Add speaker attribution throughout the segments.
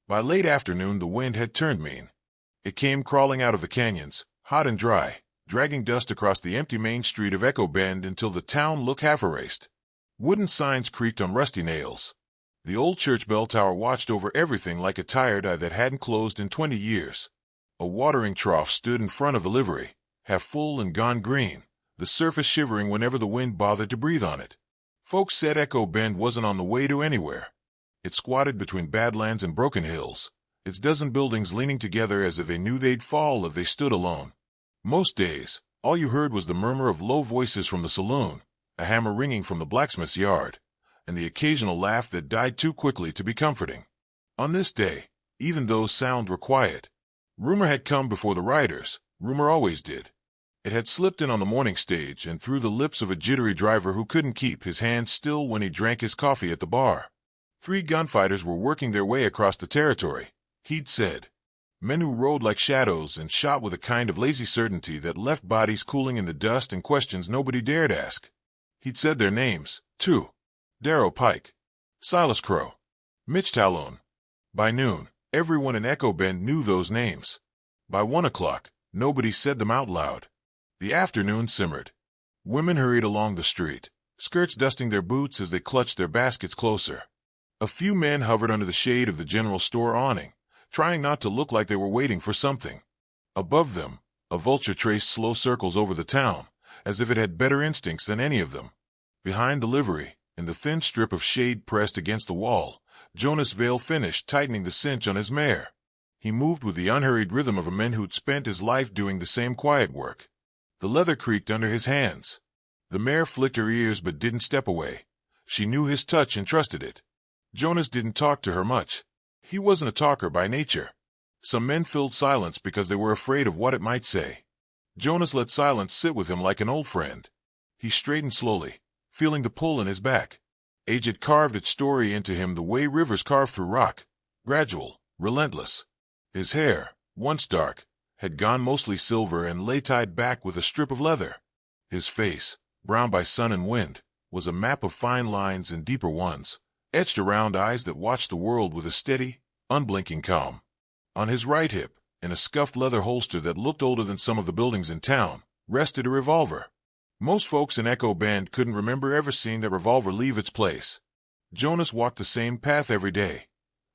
Speaker 1: By late afternoon, the wind had turned mean. It came crawling out of the canyons, hot and dry, dragging dust across the empty main street of Echo Bend until the town looked half-erased. Wooden signs creaked on rusty nails. The old church bell tower watched over everything like a tired eye that hadn't closed in 20 years. A watering trough stood in front of the livery, half full and gone green, the surface shivering whenever the wind bothered to breathe on it. Folks said Echo Bend wasn't on the way to anywhere. It squatted between badlands and broken hills, its dozen buildings leaning together as if they knew they'd fall if they stood alone. Most days, all you heard was the murmur of low voices from the saloon, a hammer ringing from the blacksmith's yard, and the occasional laugh that died too quickly to be comforting. On this day, even those sounds were quiet. Rumor had come before the riders, rumor always did. It had slipped in on the morning stage and through the lips of a jittery driver who couldn't keep his hands still when he drank his coffee at the bar. 3 gunfighters were working their way across the territory, he'd said. Men who rode like shadows and shot with a kind of lazy certainty that left bodies cooling in the dust and questions nobody dared ask. He'd said their names, too. Darrow Pike, Silas Crow, Mitch Talone. By noon, everyone in Echo Bend knew those names. By 1 o'clock, nobody said them out loud. The afternoon simmered. Women hurried along the street, skirts dusting their boots as they clutched their baskets closer. A few men hovered under the shade of the general store awning, trying not to look like they were waiting for something. Above them, a vulture traced slow circles over the town, as if it had better instincts than any of them. Behind the livery, in the thin strip of shade pressed against the wall, Jonas Vale finished tightening the cinch on his mare. He moved with the unhurried rhythm of a man who'd spent his life doing the same quiet work. The leather creaked under his hands. The mare flicked her ears but didn't step away. She knew his touch and trusted it. Jonas didn't talk to her much. He wasn't a talker by nature. Some men filled silence because they were afraid of what it might say. Jonas let silence sit with him like an old friend. He straightened slowly, feeling the pull in his back. Age had carved its story into him the way rivers carve through rock, gradual, relentless. His hair, once dark, had gone mostly silver and lay tied back with a strip of leather. His face, brown by sun and wind, was a map of fine lines and deeper ones, etched around eyes that watched the world with a steady, unblinking calm. On his right hip, in a scuffed leather holster that looked older than some of the buildings in town, rested a revolver. Most folks in Echo Bend couldn't remember ever seeing that revolver leave its place. Jonas walked the same path every day,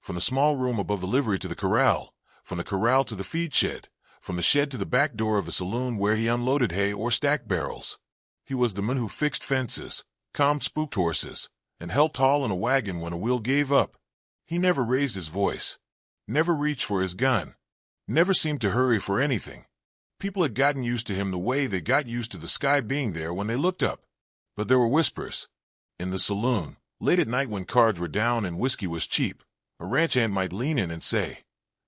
Speaker 1: from the small room above the livery to the corral, from the corral to the feed shed, from the shed to the back door of the saloon where he unloaded hay or stacked barrels. He was the man who fixed fences, calmed spooked horses, and helped haul in a wagon when a wheel gave up. He never raised his voice, never reached for his gun, never seemed to hurry for anything. People had gotten used to him the way they got used to the sky being there when they looked up. But there were whispers. In the saloon, late at night when cards were down and whiskey was cheap, a ranch hand might lean in and say,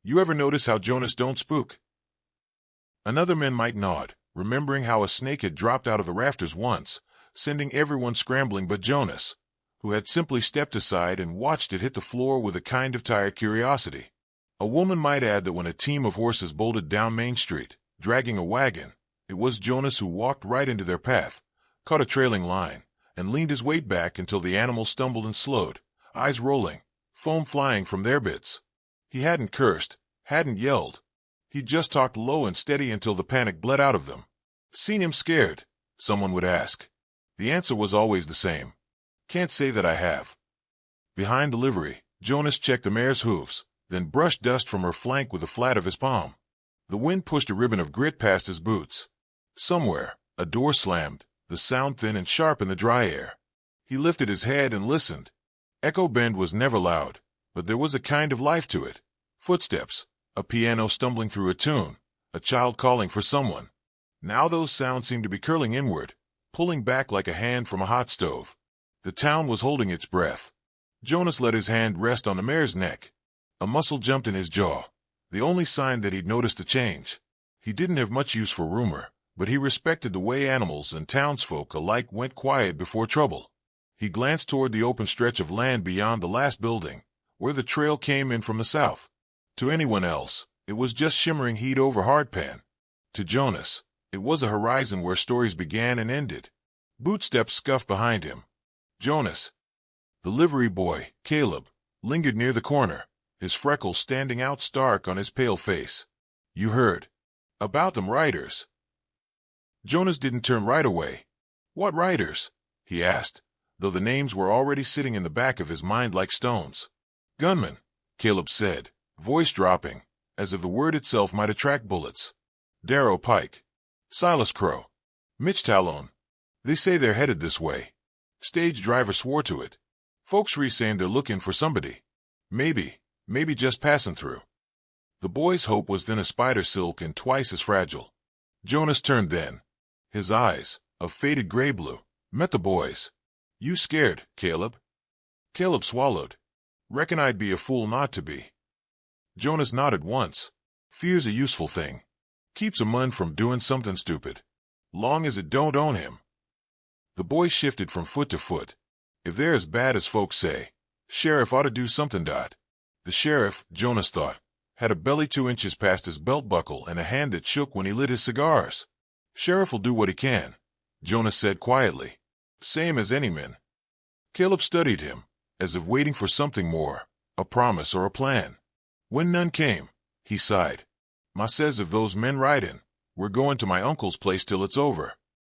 Speaker 1: "You ever notice how Jonas don't spook?" Another man might nod, remembering how a snake had dropped out of the rafters once, sending everyone scrambling but Jonas, who had simply stepped aside and watched it hit the floor with a kind of tired curiosity. A woman might add that when a team of horses bolted down Main Street, dragging a wagon, it was Jonas who walked right into their path, caught a trailing line, and leaned his weight back until the animal stumbled and slowed, eyes rolling, foam flying from their bits. He hadn't cursed, hadn't yelled. He'd just talked low and steady until the panic bled out of them. "Seen him scared?" someone would ask. The answer was always the same. "Can't say that I have." Behind the livery, Jonas checked the mare's hooves, then brushed dust from her flank with the flat of his palm. The wind pushed a ribbon of grit past his boots. Somewhere, a door slammed, the sound thin and sharp in the dry air. He lifted his head and listened. Echo Bend was never loud, but there was a kind of life to it. Footsteps, a piano stumbling through a tune, a child calling for someone. Now those sounds seemed to be curling inward, pulling back like a hand from a hot stove. The town was holding its breath. Jonas let his hand rest on the mare's neck. A muscle jumped in his jaw, the only sign that he'd noticed a change. He didn't have much use for rumor, but he respected the way animals and townsfolk alike went quiet before trouble. He glanced toward the open stretch of land beyond the last building, where the trail came in from the south. To anyone else, it was just shimmering heat over hardpan. To Jonas, it was a horizon where stories began and ended. Bootsteps scuffed behind him. Jonas. The livery boy, Caleb, lingered near the corner, his freckles standing out stark on his pale face. "You heard about them riders?" Jonas didn't turn right away. "What riders?" he asked, though the names were already sitting in the back of his mind like stones. "Gunmen," Caleb said, voice dropping, as if the word itself might attract bullets. "Darrow Pike, Silas Crow, Mitch Talon. They say they're headed this way. Stage driver swore to it. Folks saying they're looking for somebody. Maybe just passing through." The boy's hope was then a spider silk and twice as fragile. Jonas turned then. His eyes, of faded gray blue, met the boy's. "You scared, Caleb?" Caleb swallowed. "Reckon I'd be a fool not to be." Jonas nodded once. "Fear's a useful thing. Keeps a man from doing something stupid. Long as it don't own him." The boy shifted from foot to foot. "If they're as bad as folks say, sheriff ought to do something. The sheriff, Jonas thought, had a belly 2 inches past his belt buckle and a hand that shook when he lit his cigars. "Sheriff'll do what he can," Jonas said quietly. "Same as any man." Caleb studied him, as if waiting for something more, a promise or a plan. When none came, he sighed. "Ma says if those men ride in, we're going to my uncle's place till it's over.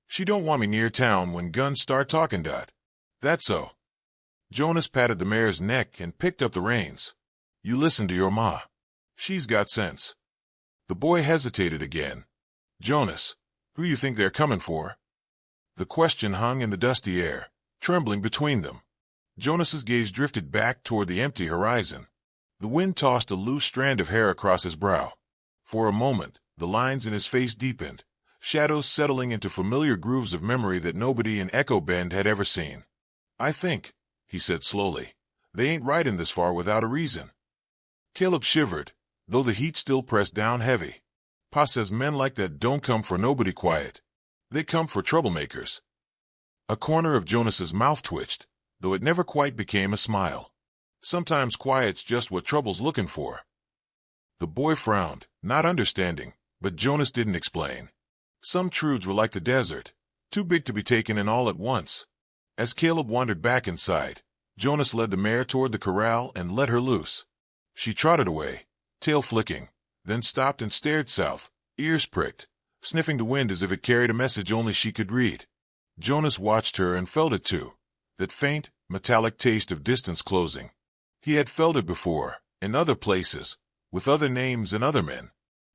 Speaker 1: She don't want me near town when guns start talking. That's so." Jonas patted the mare's neck and picked up the reins. "You listen to your ma. She's got sense." The boy hesitated again. "Jonas, who you think they're coming for?" The question hung in the dusty air, trembling between them. Jonas's gaze drifted back toward the empty horizon. The wind tossed a loose strand of hair across his brow. For a moment, the lines in his face deepened, shadows settling into familiar grooves of memory that nobody in Echo Bend had ever seen. "I think," he said slowly, "they ain't riding this far without a reason." Caleb shivered, though the heat still pressed down heavy. "Pa says men like that don't come for nobody quiet. They come for troublemakers." A corner of Jonas's mouth twitched, though it never quite became a smile. Sometimes quiet's just what trouble's looking for. The boy frowned, not understanding, but Jonas didn't explain. Some truths were like the desert, too big to be taken in all at once. As Caleb wandered back inside, Jonas led the mare toward the corral and let her loose. She trotted away, tail flicking, then stopped and stared south, ears pricked, sniffing the wind as if it carried a message only she could read. Jonas watched her and felt it too, that faint, metallic taste of distance closing. He had felt it before, in other places, with other names and other men.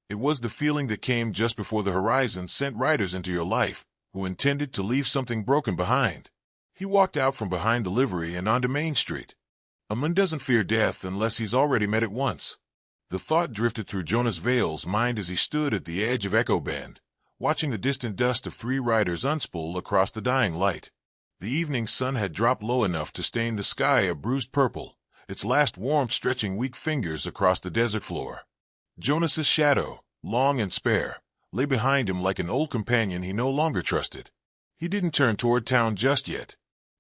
Speaker 1: It was the feeling that came just before the horizon sent riders into your life, who intended to leave something broken behind. He walked out from behind the livery and onto Main Street. A man doesn't fear death unless he's already met it once. The thought drifted through Jonas Vale's mind as he stood at the edge of Echo Bend, watching the distant dust of 3 riders unspool across the dying light. The evening sun had dropped low enough to stain the sky a bruised purple, its last warmth stretching weak fingers across the desert floor. Jonas's shadow, long and spare, lay behind him like an old companion he no longer trusted. He didn't turn toward town just yet.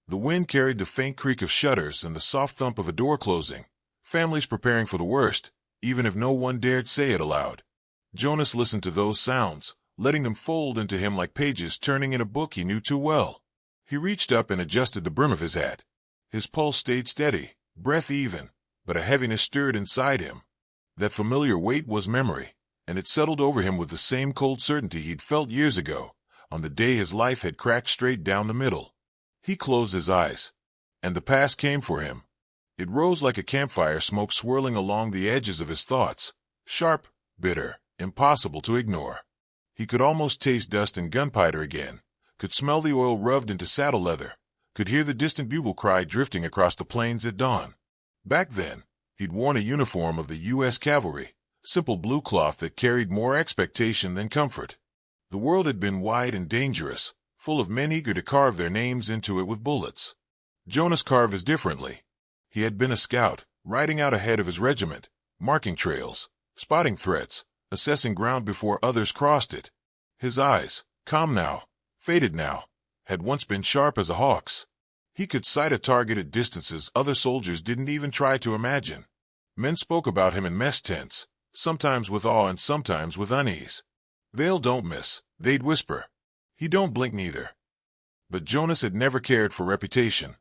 Speaker 1: The wind carried the faint creak of shutters and the soft thump of a door closing, families preparing for the worst, even if no one dared say it aloud. Jonas listened to those sounds, letting them fold into him like pages turning in a book he knew too well. He reached up and adjusted the brim of his hat. His pulse stayed steady, breath even, but a heaviness stirred inside him. That familiar weight was memory, and it settled over him with the same cold certainty he'd felt years ago, on the day his life had cracked straight down the middle. He closed his eyes, and the past came for him. It rose like a campfire smoke swirling along the edges of his thoughts, sharp, bitter, impossible to ignore. He could almost taste dust and gunpowder again, could smell the oil rubbed into saddle leather, could hear the distant bugle cry drifting across the plains at dawn. Back then, he'd worn a uniform of the U.S. Cavalry, simple blue cloth that carried more expectation than comfort. The world had been wide and dangerous, full of men eager to carve their names into it with bullets. Jonas carved his differently. He had been a scout, riding out ahead of his regiment, marking trails, spotting threats, assessing ground before others crossed it. His eyes, calm now, faded now, had once been sharp as a hawk's. He could sight a target at distances other soldiers didn't even try to imagine. Men spoke about him in mess tents, sometimes with awe and sometimes with unease. "Vale don't miss," they'd whisper. "He don't blink neither." But Jonas had never cared for reputation.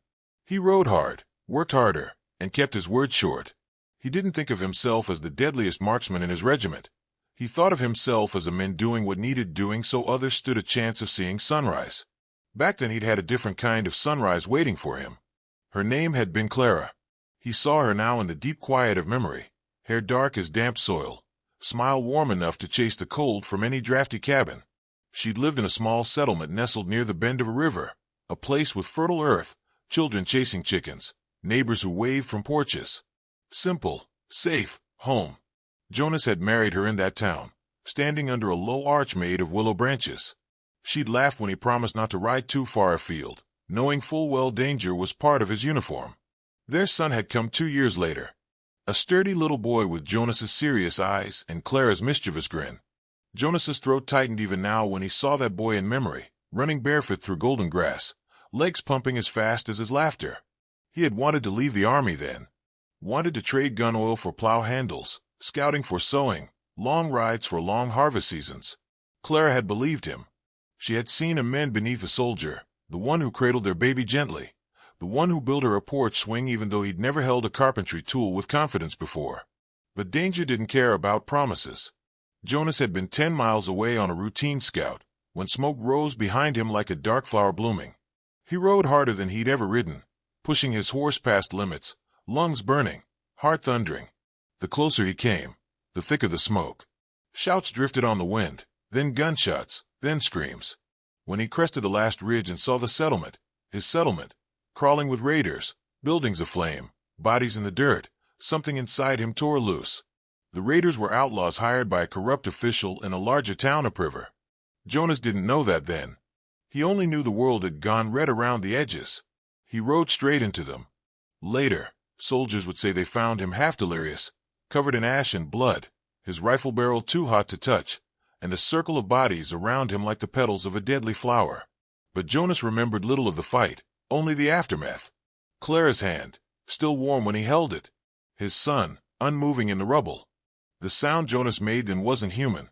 Speaker 1: He rode hard, worked harder, and kept his word short. He didn't think of himself as the deadliest marksman in his regiment. He thought of himself as a man doing what needed doing so others stood a chance of seeing sunrise. Back then he'd had a different kind of sunrise waiting for him. Her name had been Clara. He saw her now in the deep quiet of memory, hair dark as damp soil, smile warm enough to chase the cold from any drafty cabin. She'd lived in a small settlement nestled near the bend of a river, a place with fertile earth, children chasing chickens, neighbors who waved from porches. Simple, safe, home. Jonas had married her in that town, standing under a low arch made of willow branches. She'd laughed when he promised not to ride too far afield, knowing full well danger was part of his uniform. Their son had come 2 years later. A sturdy little boy with Jonas's serious eyes and Clara's mischievous grin. Jonas's throat tightened even now when he saw that boy in memory, running barefoot through golden grass, legs pumping as fast as his laughter. He had wanted to leave the army then. Wanted to trade gun oil for plow handles, scouting for sowing, long rides for long harvest seasons. Clara had believed him. She had seen him mend beneath a soldier, the one who cradled their baby gently, the one who built her a porch swing even though he'd never held a carpentry tool with confidence before. But danger didn't care about promises. Jonas had been 10 miles away on a routine scout, when smoke rose behind him like a dark flower blooming. He rode harder than he'd ever ridden, pushing his horse past limits, lungs burning, heart thundering. The closer he came, the thicker the smoke. Shouts drifted on the wind, then gunshots, then screams. When he crested the last ridge and saw the settlement, his settlement, crawling with raiders, buildings aflame, bodies in the dirt, something inside him tore loose. The raiders were outlaws hired by a corrupt official in a larger town upriver. Jonas didn't know that then. He only knew the world had gone red around the edges. He rode straight into them. Later, soldiers would say they found him half delirious, covered in ash and blood, his rifle barrel too hot to touch, and a circle of bodies around him like the petals of a deadly flower. But Jonas remembered little of the fight, only the aftermath. Clara's hand, still warm when he held it. His son, unmoving in the rubble. The sound Jonas made then wasn't human.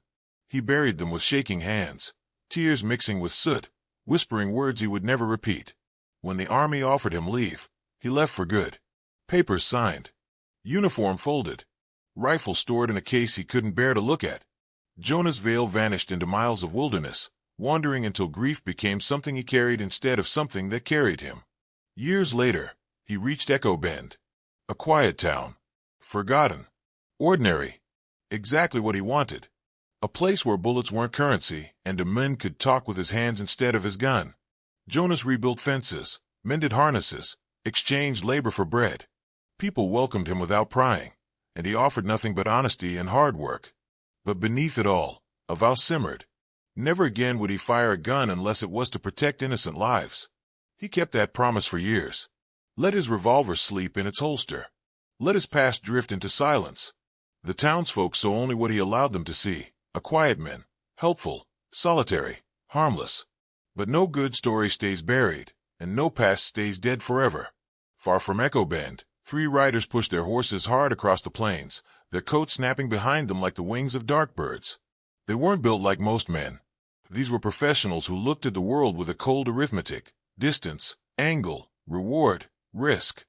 Speaker 1: He buried them with shaking hands, tears mixing with soot, whispering words he would never repeat. When the army offered him leave, he left for good. Papers signed. Uniform folded. Rifle stored in a case he couldn't bear to look at. Jonas' veil vanished into miles of wilderness, wandering until grief became something he carried instead of something that carried him. Years later, he reached Echo Bend. A quiet town. Forgotten. Ordinary. Exactly what he wanted. A place where bullets weren't currency and a man could talk with his hands instead of his gun. Jonas rebuilt fences, mended harnesses, exchanged labor for bread. People welcomed him without prying, and he offered nothing but honesty and hard work. But beneath it all, a vow simmered. Never again would he fire a gun unless it was to protect innocent lives. He kept that promise for years. Let his revolver sleep in its holster. Let his past drift into silence. The townsfolk saw only what he allowed them to see, a quiet man, helpful, solitary, harmless. But no good story stays buried, and no past stays dead forever. Far from Echo Bend, 3 riders pushed their horses hard across the plains, their coats snapping behind them like the wings of dark birds. They weren't built like most men. These were professionals who looked at the world with a cold arithmetic, distance, angle, reward, risk.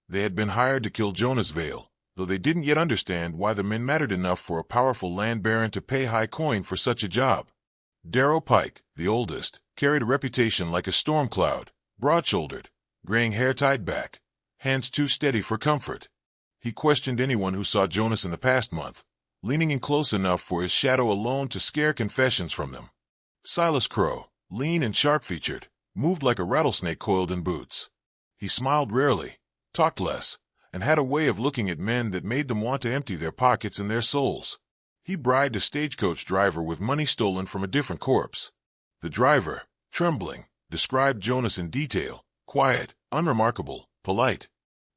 Speaker 1: They had been hired to kill Jonas Vale, though they didn't yet understand why the men mattered enough for a powerful land baron to pay high coin for such a job. Darrow Pike, the oldest, carried a reputation like a storm cloud, broad-shouldered, graying hair tied back, hands too steady for comfort. He questioned anyone who saw Jonas in the past month, leaning in close enough for his shadow alone to scare confessions from them. Silas Crow, lean and sharp-featured, moved like a rattlesnake coiled in boots. He smiled rarely, talked less, and had a way of looking at men that made them want to empty their pockets and their souls. He bribed a stagecoach driver with money stolen from a different corpse. The driver, trembling, described Jonas in detail, quiet, unremarkable, polite.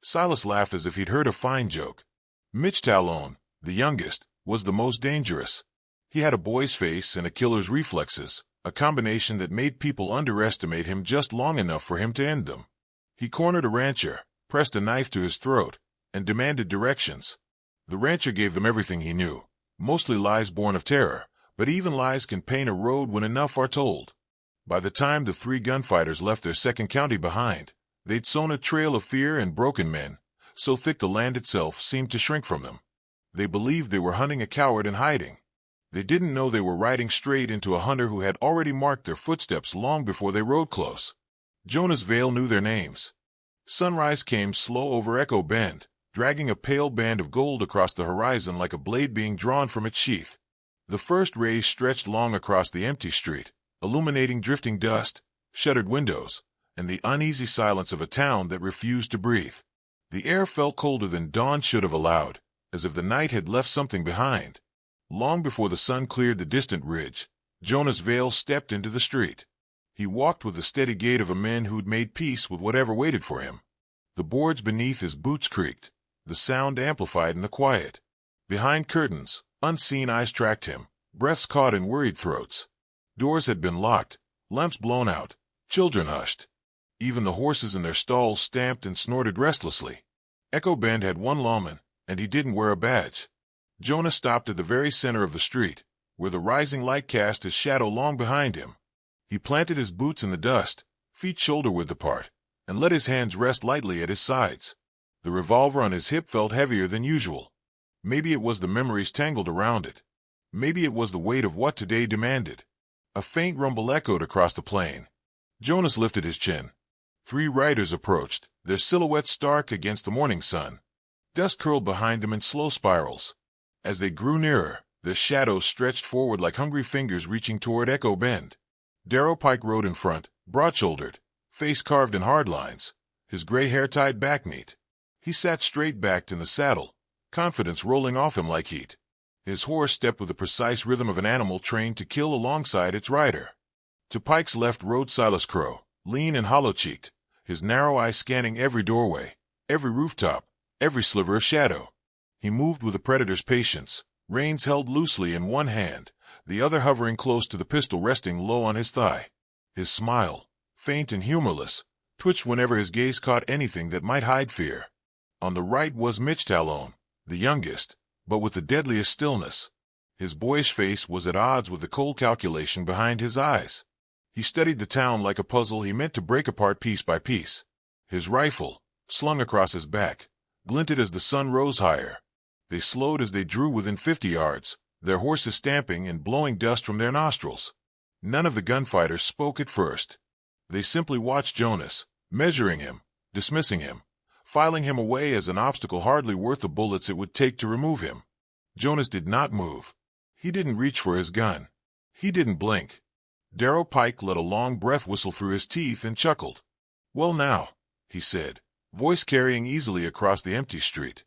Speaker 1: Silas laughed as if he'd heard a fine joke. Mitch Talon, the youngest, was the most dangerous. He had a boy's face and a killer's reflexes, a combination that made people underestimate him just long enough for him to end them. He cornered a rancher, pressed a knife to his throat, and demanded directions. The rancher gave them everything he knew, mostly lies born of terror, but even lies can paint a road when enough are told. By the time the 3 gunfighters left their second county behind, they'd sown a trail of fear and broken men, so thick the land itself seemed to shrink from them. They believed they were hunting a coward in hiding. They didn't know they were riding straight into a hunter who had already marked their footsteps long before they rode close. Jonas Vale knew their names. Sunrise came slow over Echo Bend, dragging a pale band of gold across the horizon like a blade being drawn from its sheath. The first rays stretched long across the empty street, illuminating drifting dust, shuttered windows, and the uneasy silence of a town that refused to breathe. The air felt colder than dawn should have allowed, as if the night had left something behind. Long before the sun cleared the distant ridge, Jonas Vale stepped into the street. He walked with the steady gait of a man who'd made peace with whatever waited for him. The boards beneath his boots creaked, the sound amplified in the quiet. Behind curtains, unseen eyes tracked him, breaths caught in worried throats. Doors had been locked, lamps blown out, children hushed. Even the horses in their stalls stamped and snorted restlessly. Echo Bend had one lawman, and he didn't wear a badge. Jonas stopped at the very center of the street, where the rising light cast his shadow long behind him. He planted his boots in the dust, feet shoulder-width apart, and let his hands rest lightly at his sides. The revolver on his hip felt heavier than usual. Maybe it was the memories tangled around it. Maybe it was the weight of what today demanded. A faint rumble echoed across the plain. Jonas lifted his chin. 3 riders approached, their silhouettes stark against the morning sun. Dust curled behind them in slow spirals. As they grew nearer, their shadows stretched forward like hungry fingers reaching toward Echo Bend. Darrow Pike rode in front, broad-shouldered, face carved in hard lines, his gray hair tied back neat. He sat straight-backed in the saddle, confidence rolling off him like heat. His horse stepped with the precise rhythm of an animal trained to kill alongside its rider. To Pike's left rode Silas Crow, lean and hollow-cheeked, his narrow eyes scanning every doorway, every rooftop, every sliver of shadow. He moved with a predator's patience, reins held loosely in one hand, the other hovering close to the pistol resting low on his thigh. His smile, faint and humorless, twitched whenever his gaze caught anything that might hide fear. On the right was Mitch Talon, the youngest, but with the deadliest stillness. His boyish face was at odds with the cold calculation behind his eyes. He studied the town like a puzzle he meant to break apart piece by piece. His rifle, slung across his back, glinted as the sun rose higher. They slowed as they drew within 50 yards, their horses stamping and blowing dust from their nostrils. None of the gunfighters spoke at first. They simply watched Jonas, measuring him, dismissing him, filing him away as an obstacle hardly worth the bullets it would take to remove him. Jonas did not move. He didn't reach for his gun. He didn't blink. Darrow Pike let a long breath whistle through his teeth and chuckled. "Well now," he said, voice carrying easily across the empty street.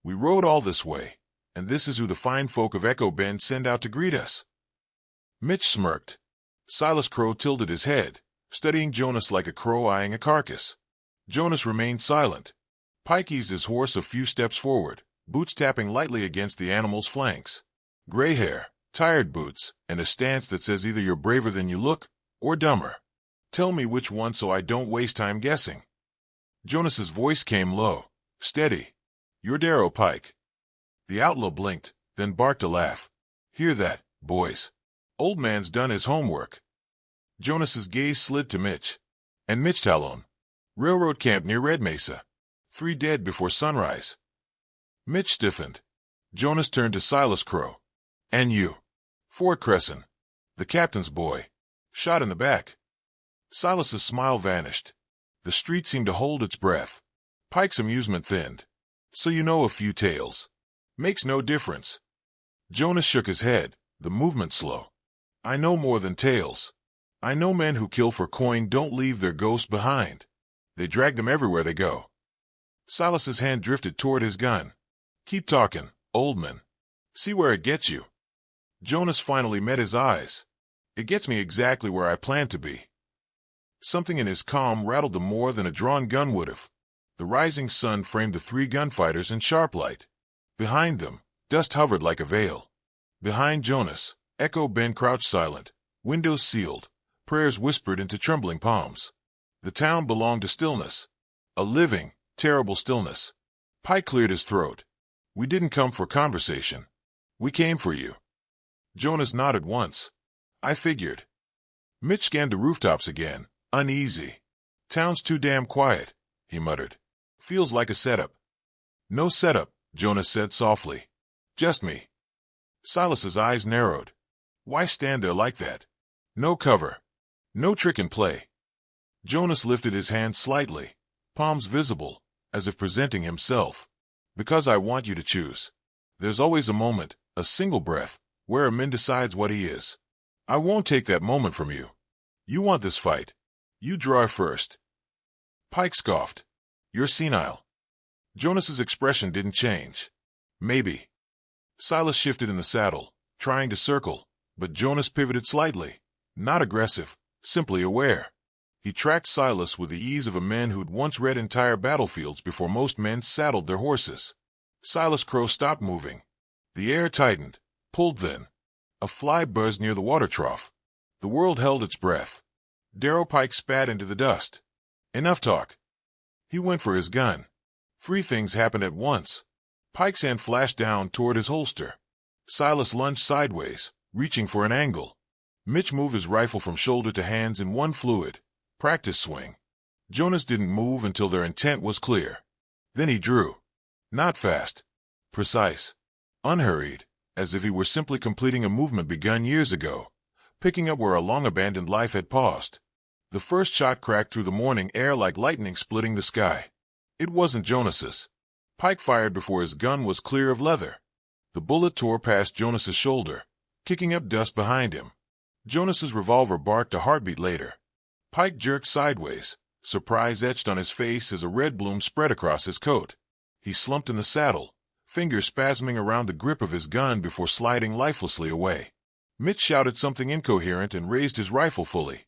Speaker 1: "We rode all this way, and this is who the fine folk of Echo Bend send out to greet us." Mitch smirked. Silas Crow tilted his head, studying Jonas like a crow eyeing a carcass. Jonas remained silent. Pike eased his horse a few steps forward, boots tapping lightly against the animal's flanks. Gray hair, tired boots, and a stance that says either you're braver than you look, or dumber. "Tell me which one so I don't waste time guessing." Jonas's voice came low, steady. "You're Darrow Pike." The outlaw blinked, then barked a laugh. "Hear that, boys? Old man's done his homework." Jonas's gaze slid to Mitch. "And Mitch Talon. Railroad camp near Red Mesa. 3 dead before sunrise." Mitch stiffened. Jonas turned to Silas Crow. "And you?" "Fort Crescent. The captain's boy. Shot in the back." Silas's smile vanished. The street seemed to hold its breath. Pike's amusement thinned. "So you know a few tales. Makes no difference." Jonas shook his head, the movement slow. "I know more than tales. I know men who kill for coin don't leave their ghosts behind. They drag them everywhere they go." Silas's hand drifted toward his gun. "Keep talking, old man. See where it gets you." Jonas finally met his eyes. "It gets me exactly where I plan to be." Something in his calm rattled them more than a drawn gun would have. The rising sun framed the 3 gunfighters in sharp light. Behind them, dust hovered like a veil. Behind Jonas, Echo Bend crouched silent, windows sealed, prayers whispered into trembling palms. The town belonged to stillness. A living, terrible stillness. Pike cleared his throat. "We didn't come for conversation. We came for you." Jonas nodded once. "I figured." Mitch scanned the rooftops again, uneasy. "Town's too damn quiet," he muttered. "Feels like a setup." No setup, Jonas said softly. Just me. Silas's eyes narrowed. Why stand there like that? No cover. No trick in play. Jonas lifted his hand slightly, palms visible, as if presenting himself. Because I want you to choose. There's always a moment, a single breath, where a man decides what he is. I won't take that moment from you. You want this fight. You draw first. Pike scoffed. You're senile. Jonas's expression didn't change. Maybe. Silas shifted in the saddle, trying to circle, but Jonas pivoted slightly. Not aggressive, simply aware. He tracked Silas with the ease of a man who'd once read entire battlefields before most men saddled their horses. Silas Crow stopped moving. The air tightened, pulled then. A fly buzzed near the water trough. The world held its breath. Darrow Pike spat into the dust. Enough talk. He went for his gun. Three things happened at once. Pike's hand flashed down toward his holster. Silas lunged sideways, reaching for an angle. Mitch moved his rifle from shoulder to hands in one fluid, practice swing. Jonas didn't move until their intent was clear. Then he drew. Not fast. Precise. Unhurried, as if he were simply completing a movement begun years ago, picking up where a long-abandoned life had paused. The first shot cracked through the morning air like lightning splitting the sky. It wasn't Jonas's. Pike fired before his gun was clear of leather. The bullet tore past Jonas's shoulder, kicking up dust behind him. Jonas's revolver barked a heartbeat later. Pike jerked sideways, surprise etched on his face as a red bloom spread across his coat. He slumped in the saddle, fingers spasming around the grip of his gun before sliding lifelessly away. Mitch shouted something incoherent and raised his rifle fully.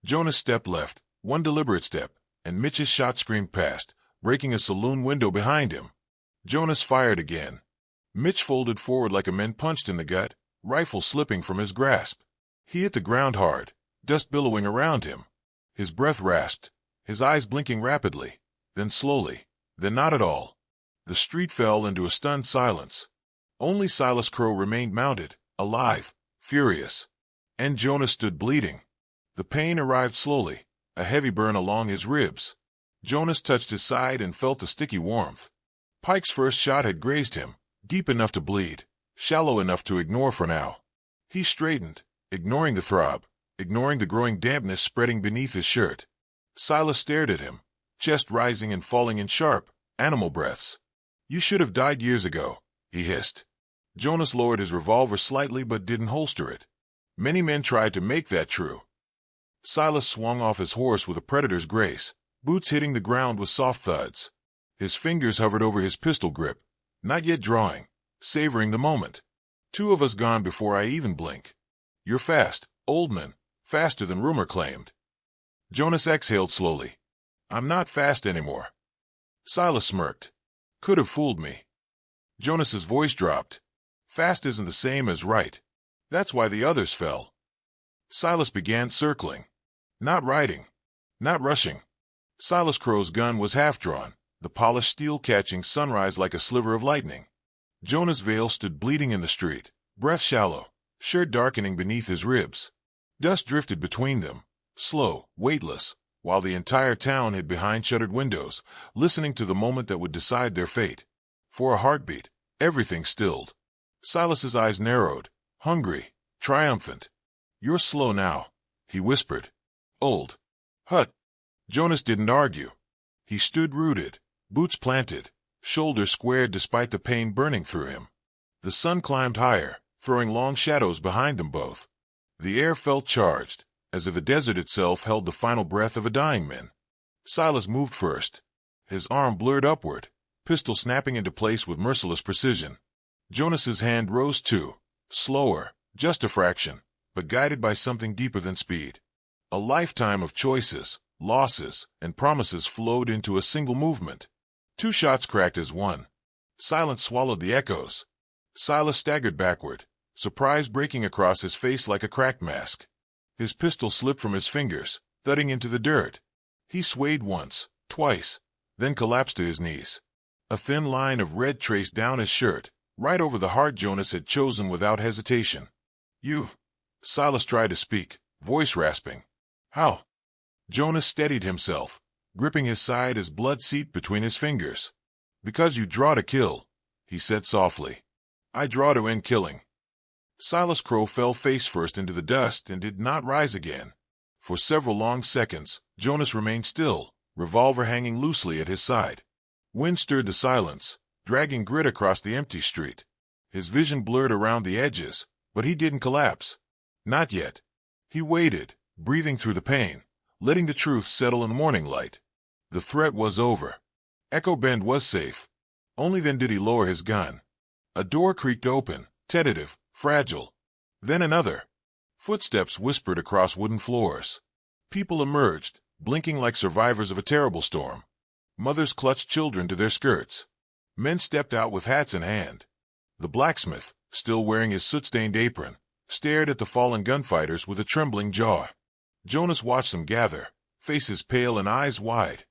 Speaker 1: Jonas stepped left, one deliberate step, and Mitch's shot screamed past, breaking a saloon window behind him. Jonas fired again. Mitch folded forward like a man punched in the gut, rifle slipping from his grasp. He hit the ground hard, dust billowing around him. His breath rasped, his eyes blinking rapidly, then slowly, then not at all. The street fell into a stunned silence. Only Silas Crow remained mounted, alive, furious. And Jonas stood bleeding. The pain arrived slowly, a heavy burn along his ribs. Jonas touched his side and felt the sticky warmth. Pike's first shot had grazed him, deep enough to bleed, shallow enough to ignore for now. He straightened, ignoring the throb, ignoring the growing dampness spreading beneath his shirt. Silas stared at him, chest rising and falling in sharp, animal breaths. You should have died years ago, he hissed. Jonas lowered his revolver slightly but didn't holster it. Many men tried to make that true. Silas swung off his horse with a predator's grace, boots hitting the ground with soft thuds. His fingers hovered over his pistol grip, not yet drawing, savoring the moment. Two of us gone before I even blink. You're fast, old man, faster than rumor claimed. Jonas exhaled slowly. I'm not fast anymore. Silas smirked. Could have fooled me. Jonas's voice dropped. Fast isn't the same as right. That's why the others fell. Silas began circling. Not riding. Not rushing. Silas Crow's gun was half-drawn, the polished steel catching sunrise like a sliver of lightning. Jonas Vale stood bleeding in the street, breath shallow, shirt darkening beneath his ribs. Dust drifted between them, slow, weightless, while the entire town hid behind shuttered windows, listening to the moment that would decide their fate. For a heartbeat, everything stilled. Silas's eyes narrowed, hungry, triumphant. You're slow now, he whispered. Old. Hut. Jonas didn't argue. He stood rooted, boots planted, shoulders squared despite the pain burning through him. The sun climbed higher, throwing long shadows behind them both. The air felt charged, as if the desert itself held the final breath of a dying man. Silas moved first. His arm blurred upward, pistol snapping into place with merciless precision. Jonas's hand rose too, slower, just a fraction, but guided by something deeper than speed. A lifetime of choices, losses, and promises flowed into a single movement. Two shots cracked as one. Silence swallowed the echoes. Silas staggered backward, surprise breaking across his face like a cracked mask. His pistol slipped from his fingers, thudding into the dirt. He swayed once, twice, then collapsed to his knees. A thin line of red traced down his shirt, right over the heart Jonas had chosen without hesitation. You. Silas tried to speak, voice rasping. How? Jonas steadied himself, gripping his side as blood seeped between his fingers. Because you draw to kill, he said softly. I draw to end killing. Silas Crow fell face first into the dust and did not rise again. For several long seconds, Jonas remained still, revolver hanging loosely at his side. Wind stirred the silence, dragging grit across the empty street. His vision blurred around the edges, but he didn't collapse. Not yet. He waited, breathing through the pain, letting the truth settle in the morning light. The threat was over. Echo Bend was safe. Only then did he lower his gun. A door creaked open, tentative, fragile. Then another. Footsteps whispered across wooden floors. People emerged, blinking like survivors of a terrible storm. Mothers clutched children to their skirts. Men stepped out with hats in hand. The blacksmith, still wearing his soot-stained apron, stared at the fallen gunfighters with a trembling jaw. Jonas watched them gather, faces pale and eyes wide.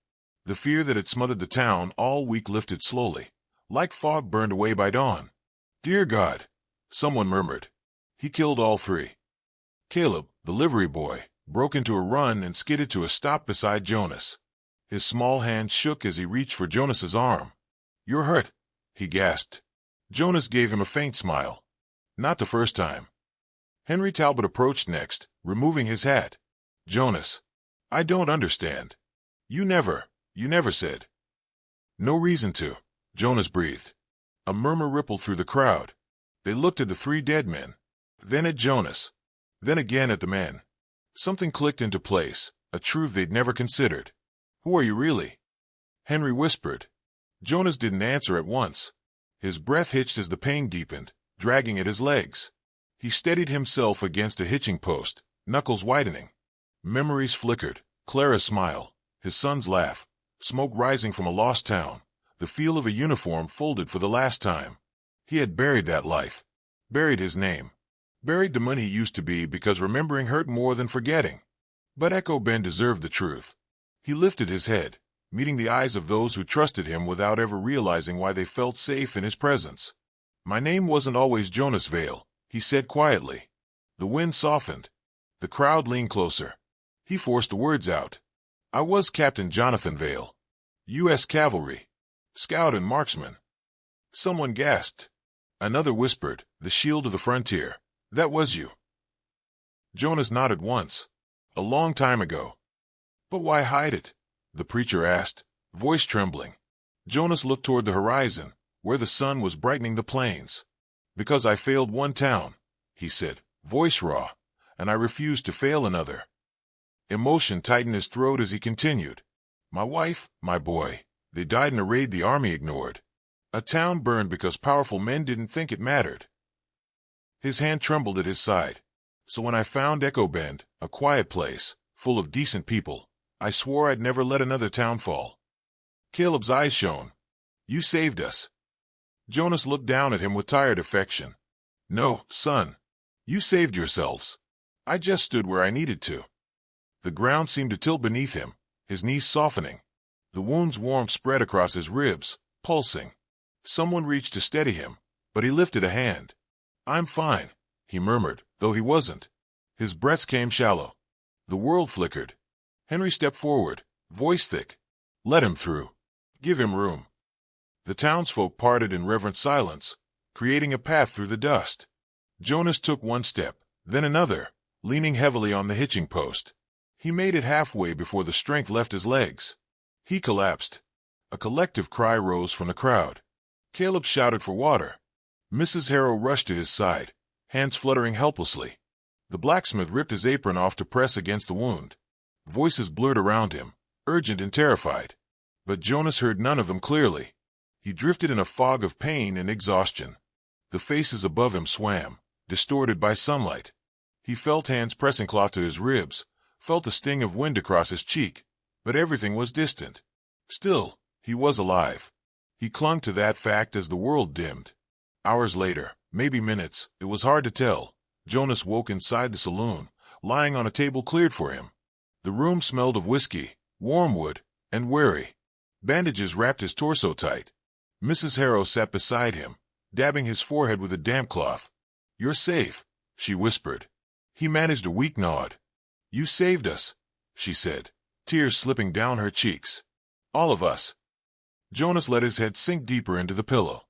Speaker 1: The fear that had smothered the town all week lifted slowly, like fog burned away by dawn. Dear God, someone murmured. He killed all three. Caleb, the livery boy, broke into a run and skidded to a stop beside Jonas. His small hand shook as he reached for Jonas's arm. You're hurt, he gasped. Jonas gave him a faint smile. Not the first time. Henry Talbot approached next, removing his hat. Jonas, I don't understand. You never said. No reason to, Jonas breathed. A murmur rippled through the crowd. They looked at the three dead men, then at Jonas, then again at the men. Something clicked into place, a truth they'd never considered. Who are you really? Henry whispered. Jonas didn't answer at once. His breath hitched as the pain deepened, dragging at his legs. He steadied himself against a hitching post, knuckles whitening. Memories flickered, Clara's smile, his son's laugh, smoke rising from a lost town, the feel of a uniform folded for the last time. He had buried that life, buried his name, buried the man he used to be because remembering hurt more than forgetting. But Echo Bend deserved the truth. He lifted his head, meeting the eyes of those who trusted him without ever realizing why they felt safe in his presence. My name wasn't always Jonas Vale, he said quietly. The wind softened. The crowd leaned closer. He forced the words out. I was Captain Jonathan Vale, U.S. Cavalry, scout and marksman. Someone gasped. Another whispered, the shield of the frontier. That was you. Jonas nodded once. A long time ago. But why hide it? The preacher asked, voice trembling. Jonas looked toward the horizon, where the sun was brightening the plains. Because I failed one town, he said, voice raw, and I refused to fail another. Emotion tightened his throat as he continued. My wife, my boy, they died in a raid the army ignored. A town burned because powerful men didn't think it mattered. His hand trembled at his side. So when I found Echo Bend, a quiet place, full of decent people, I swore I'd never let another town fall. Caleb's eyes shone. You saved us. Jonas looked down at him with tired affection. No, son. You saved yourselves. I just stood where I needed to. The ground seemed to tilt beneath him, his knees softening. The wound's warmth spread across his ribs, pulsing. Someone reached to steady him, but he lifted a hand. I'm fine, he murmured, though he wasn't. His breaths came shallow. The world flickered. Henry stepped forward, voice thick. Let him through. Give him room. The townsfolk parted in reverent silence, creating a path through the dust. Jonas took one step, then another, leaning heavily on the hitching post. He made it halfway before the strength left his legs. He collapsed. A collective cry rose from the crowd. Caleb shouted for water. Mrs. Harrow rushed to his side, hands fluttering helplessly. The blacksmith ripped his apron off to press against the wound. Voices blurred around him, urgent and terrified. But Jonas heard none of them clearly. He drifted in a fog of pain and exhaustion. The faces above him swam, distorted by sunlight. He felt hands pressing cloth to his ribs, felt the sting of wind across his cheek, but everything was distant. Still, he was alive. He clung to that fact as the world dimmed. Hours later, maybe minutes, it was hard to tell, Jonas woke inside the saloon, lying on a table cleared for him. The room smelled of whiskey, warm wood, and wary. Bandages wrapped his torso tight. Mrs. Harrow sat beside him, dabbing his forehead with a damp cloth. You're safe, she whispered. He managed a weak nod. You saved us, she said, tears slipping down her cheeks. All of us. Jonas let his head sink deeper into the pillow.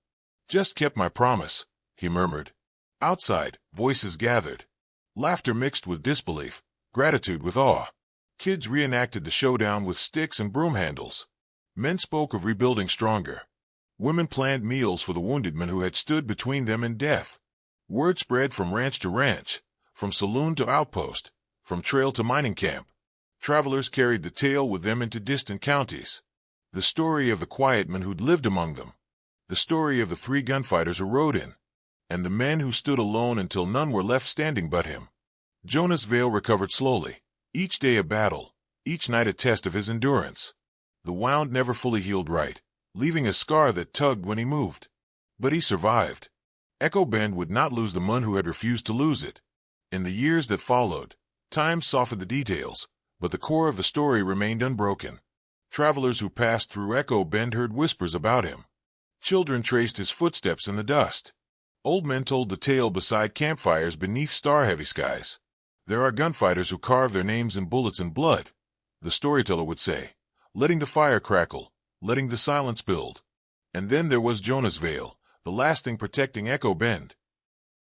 Speaker 1: "Just kept my promise," he murmured. Outside, voices gathered. Laughter mixed with disbelief, gratitude with awe. Kids reenacted the showdown with sticks and broom handles. Men spoke of rebuilding stronger. Women planned meals for the wounded men who had stood between them and death. Word spread from ranch to ranch, from saloon to outpost, from trail to mining camp. Travelers carried the tale with them into distant counties. The story of the quiet men who'd lived among them. The story of the 3 gunfighters who rode in. And the men who stood alone until none were left standing but him. Jonas' veil recovered slowly. Each day a battle, each night a test of his endurance. The wound never fully healed right, leaving a scar that tugged when he moved. But he survived. Echo Bend would not lose the man who had refused to lose it. In the years that followed, time softened the details, but the core of the story remained unbroken. Travelers who passed through Echo Bend heard whispers about him. Children traced his footsteps in the dust. Old men told the tale beside campfires beneath star-heavy skies. "There are gunfighters who carve their names in bullets and blood," the storyteller would say, letting the fire crackle, letting the silence build. And then there was Jonas' veil, the last thing protecting Echo Bend.